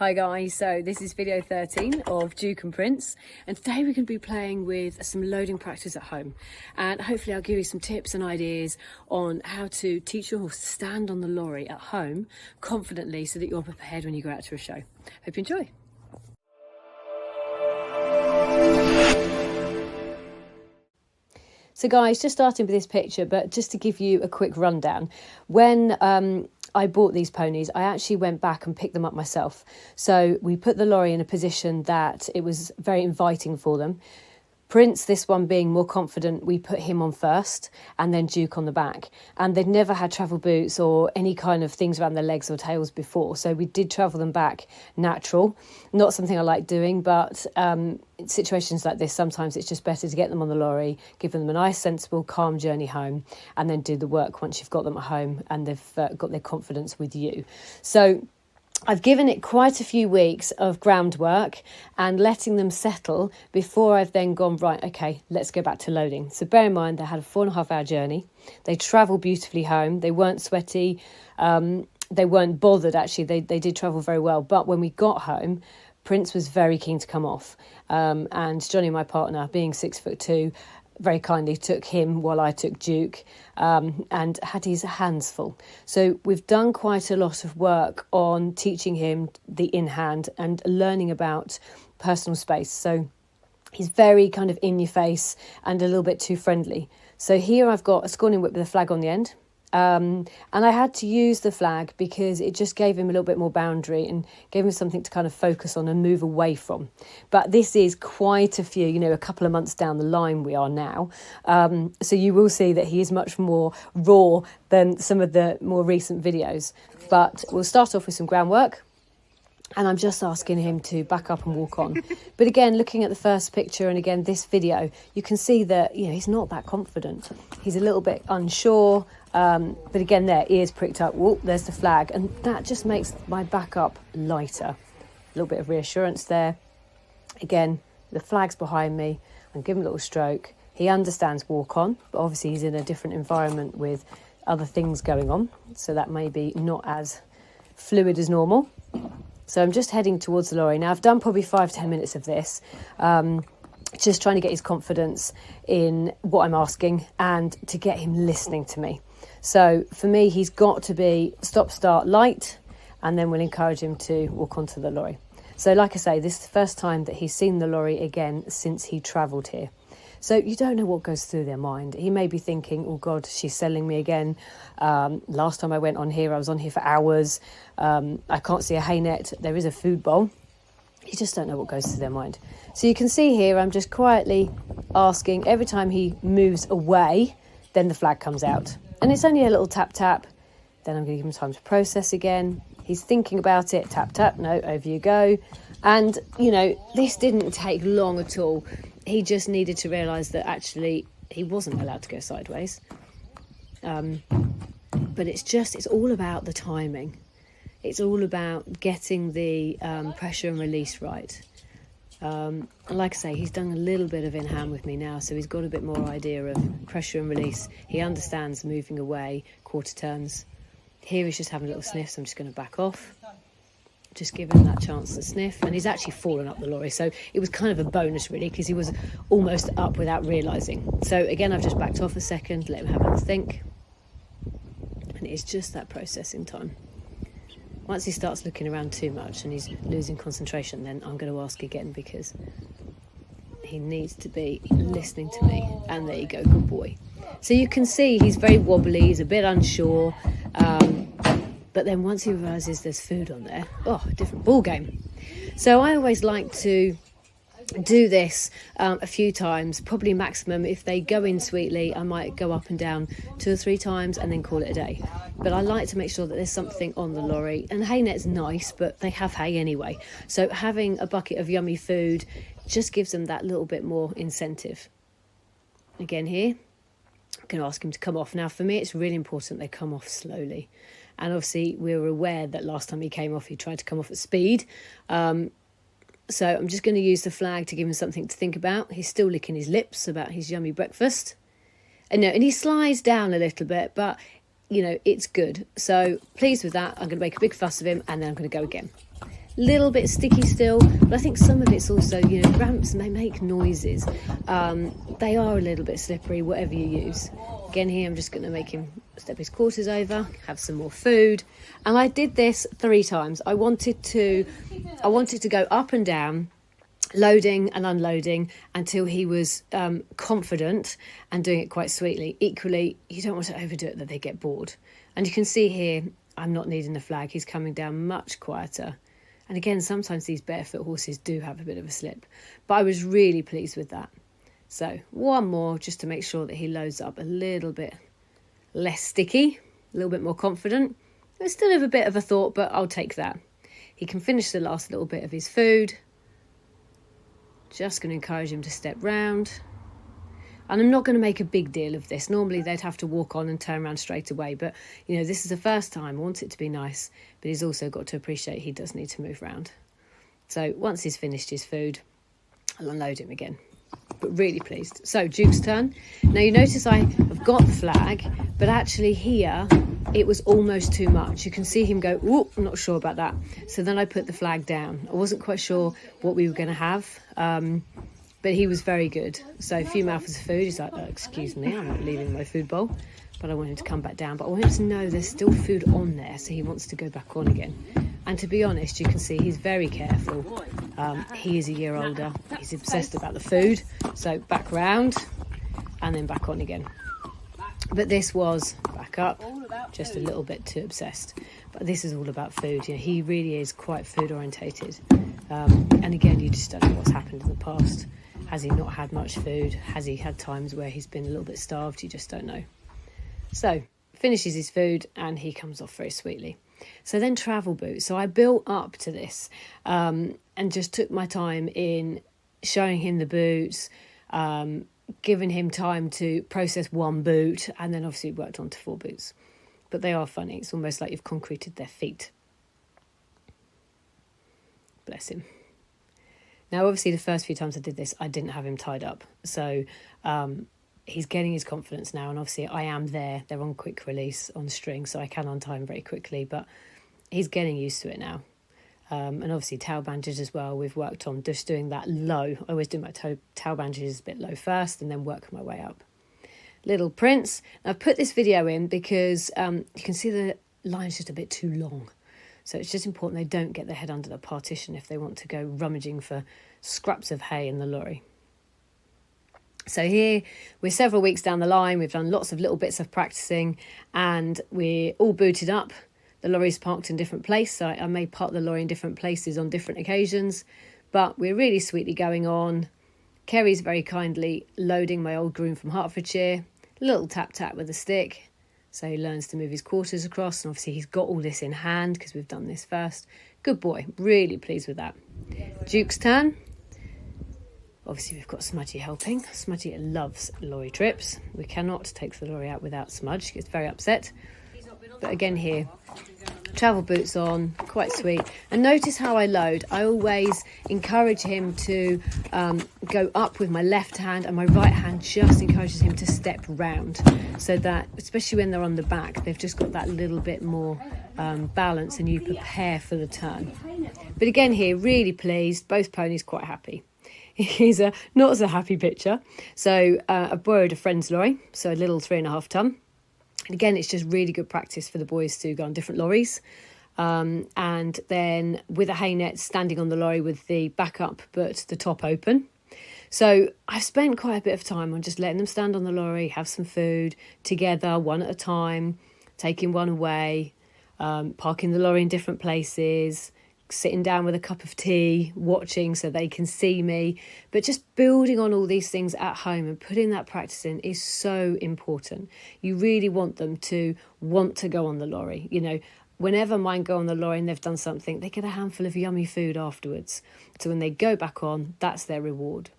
Hi guys, so this is video 13 of Duke and Prince, and today we're going to be playing with some loading practice at home, and hopefully I'll give you some tips and ideas on how to teach your horse to stand on the lorry at home confidently so that you're prepared when you go out to a show. Hope you enjoy. So guys, just starting with this picture, but just to give you a quick rundown, when I bought these ponies, I actually went back and picked them up myself. So we put the lorry in a position that it was very inviting for them. Prince, this one being more confident, we put him on first and then Duke on the back. And they'd never had travel boots or any kind of things around their legs or tails before. So we did travel them back natural. Not something I like doing, but in situations like this, sometimes it's just better to get them on the lorry, give them a nice, sensible, calm journey home, and then do the work once you've got them at home and they've got their confidence with you. So I've given it quite a few weeks of groundwork and letting them settle before I've then gone, right, okay, let's go back to loading. So bear in mind, they had a 4.5-hour journey. They travelled beautifully home. They weren't sweaty. They weren't bothered, actually. They did travel very well. But when we got home, Prince was very keen to come off. And Johnny, my partner, being 6'2", very kindly took him while I took Duke, and had his hands full. So we've done quite a lot of work on teaching him the in-hand and learning about personal space. So he's very kind of in your face and a little bit too friendly. So here I've got a scorning whip with a flag on the end. And I had to use the flag because it just gave him a little bit more boundary and gave him something to kind of focus on and move away from. But this is quite a few, a couple of months down the line we are now. So you will see that he is much more raw than some of the more recent videos. But we'll start off with some groundwork. And I'm just asking him to back up and walk on. But again, looking at the first picture and again this video, you can see that he's not that confident. He's a little bit unsure. But again, there, ears pricked up. Whoop, there's the flag. And that just makes my backup lighter. A little bit of reassurance there. Again, the flag's behind me. I'm giving him a little stroke. He understands walk on, but obviously he's in a different environment with other things going on. So that may be not as fluid as normal. So I'm just heading towards the lorry. Now, I've done probably 5-10 minutes of this, just trying to get his confidence in what I'm asking and to get him listening to me. So for me, he's got to be stop, start, light, and then we'll encourage him to walk onto the lorry. So like I say, this is the first time that he's seen the lorry again since he travelled here. So you don't know what goes through their mind. He may be thinking, oh God, she's selling me again. Last time I went on here, I was on here for hours. I can't see a hay net. There is a food bowl. You just don't know what goes through their mind. So you can see here, I'm just quietly asking. Every time he moves away, then the flag comes out. And it's only a little tap, tap. Then I'm going to give him time to process again. He's thinking about it. Tap, tap. No, over you go. And, this didn't take long at all. He just needed to realise that actually he wasn't allowed to go sideways. But it's all about the timing. It's all about getting the pressure and release right. And like I say, he's done a little bit of in-hand with me now, so he's got a bit more idea of pressure and release. He understands moving away, quarter turns. Here he's just having a little sniff, so I'm just going to back off. Just give him that chance to sniff. And he's actually fallen up the lorry, so it was kind of a bonus really, because he was almost up without realising. So again, I've just backed off a second, let him have a little think. And it's just that processing time. Once he starts looking around too much and he's losing concentration, then I'm going to ask again, because he needs to be listening to me. And there you go, good boy. So you can see he's very wobbly, he's a bit unsure. But then once he realises there's food on there, a different ball game. So I always like to do this a few times, probably maximum. If they go in sweetly, I might go up and down 2 or 3 times and then call it a day. But I like to make sure that there's something on the lorry. And hay net's nice, but they have hay anyway. So having a bucket of yummy food just gives them that little bit more incentive. Again here, I'm going to ask him to come off. Now for me, it's really important they come off slowly. And obviously we were aware that last time he came off, he tried to come off at speed. So I'm just going to use the flag to give him something to think about. He's still licking his lips about his yummy breakfast. And he slides down a little bit, but, it's good. So pleased with that. I'm going to make a big fuss of him, and then I'm going to go again. little bit sticky still, but I think some of it's also, you know, ramps may make noises. They are a little bit slippery, whatever you use. Again here, I'm just going to make him step his quarters over, have some more food. And I did this 3 times. I wanted to go up and down, loading and unloading until he was confident and doing it quite sweetly. Equally, you don't want to overdo it that they get bored. And you can see here, I'm not needing the flag. He's coming down much quieter. And again, sometimes these barefoot horses do have a bit of a slip, but I was really pleased with that. So one more just to make sure that he loads up a little bit less sticky, a little bit more confident. I still have a bit of a thought, but I'll take that. He can finish the last little bit of his food. Just going to encourage him to step round. And I'm not going to make a big deal of this. Normally they'd have to walk on and turn around straight away. But, you know, this is the first time. I want it to be nice. But he's also got to appreciate he does need to move around. So once he's finished his food, I'll unload him again. But really pleased. So Duke's turn. Now you notice I have got the flag, but actually here it was almost too much. You can see him go, "Ooh, I'm not sure about that." So then I put the flag down. I wasn't quite sure what we were going to have. But he was very good. So a few mouthfuls of food. He's like, "Oh, excuse me, I'm not leaving my food bowl." But I want him to come back down. But I want him to know there's still food on there. So he wants to go back on again. And to be honest, you can see he's very careful. He is a year older. He's obsessed about the food. So back round and then back on again. But this was back up, just a little bit too obsessed. But this is all about food. You know, he really is quite food orientated. And again, you just don't know what's happened in the past. Has he not had much food? Has he had times where he's been a little bit starved? You just don't know. So finishes his food and he comes off very sweetly. So then travel boots. So I built up to this and just took my time in showing him the boots, giving him time to process one boot, and then obviously worked on to 4 boots. But they are funny. It's almost like you've concreted their feet. Bless him. Now, obviously, the first few times I did this, I didn't have him tied up. So he's getting his confidence now. And obviously, I am there. They're on quick release on string, so I can untie him very quickly. But he's getting used to it now. And obviously, tail bandages as well. We've worked on just doing that low. I always do my tail bandages a bit low first and then work my way up. Little Prince. Now, I've put this video in because you can see the line's just a bit too long. So it's just important they don't get their head under the partition if they want to go rummaging for scraps of hay in the lorry. So here we're several weeks down the line. We've done lots of little bits of practicing and we're all booted up. The lorry's parked in different places. So I may park the lorry in different places on different occasions, but we're really sweetly going on. Kerry's very kindly loading my old groom from Hertfordshire. A little tap tap with a stick. So he learns to move his quarters across. And obviously he's got all this in hand because we've done this first. Good boy. Really pleased with that. Duke's turn. Obviously we've got Smudgy helping. Smudgy loves lorry trips. We cannot take the lorry out without Smudge. He gets very upset. But again here, travel boots on, quite sweet. And notice how I load. I always encourage him to go up with my left hand, and my right hand just encourages him to step round, so that, especially when they're on the back, they've just got that little bit more balance and you prepare for the turn. But again here, really pleased. Both ponies quite happy. He's a not so happy picture. So I borrowed a friend's lorry, so a little 3.5 ton. And again, it's just really good practice for the boys to go on different lorries. And then with a hay net, standing on the lorry with the back up but the top open. So I've spent quite a bit of time on just letting them stand on the lorry, have some food together, one at a time, taking one away, parking the lorry in different places, sitting down with a cup of tea, watching so they can see me. But just building on all these things at home and putting that practice in is so important. You really want them to want to go on the lorry. You know, whenever mine go on the lorry and they've done something, they get a handful of yummy food afterwards. So when they go back on, that's their reward.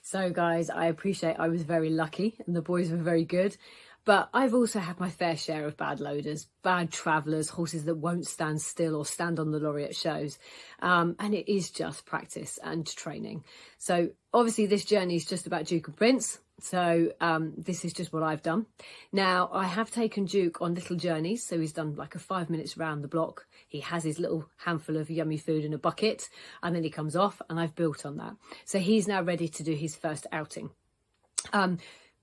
So guys, I appreciate I was very lucky and the boys were very good. But I've also had my fair share of bad loaders, bad travellers, horses that won't stand still or stand on the lorry at shows. And it is just practice and training. So obviously this journey is just about Duke and Prince. So this is just what I've done. Now, I have taken Duke on little journeys. So he's done like a 5 minutes round the block. He has his little handful of yummy food in a bucket, and then he comes off, and I've built on that. So he's now ready to do his first outing.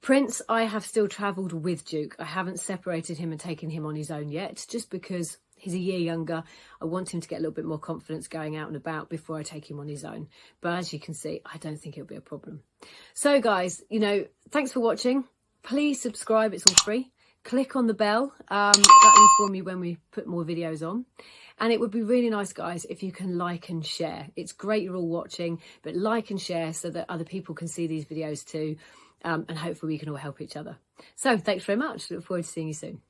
Prince, I have still travelled with Duke. I haven't separated him and taken him on his own yet, just because he's a year younger. I want him to get a little bit more confidence going out and about before I take him on his own. But as you can see, I don't think it'll be a problem. So guys, you know, thanks for watching. Please subscribe, it's all free. Click on the bell, that'll inform you when we put more videos on. And it would be really nice, guys, if you can like and share. It's great you're all watching, but like and share so that other people can see these videos too. And hopefully we can all help each other. So thanks very much. Look forward to seeing you soon.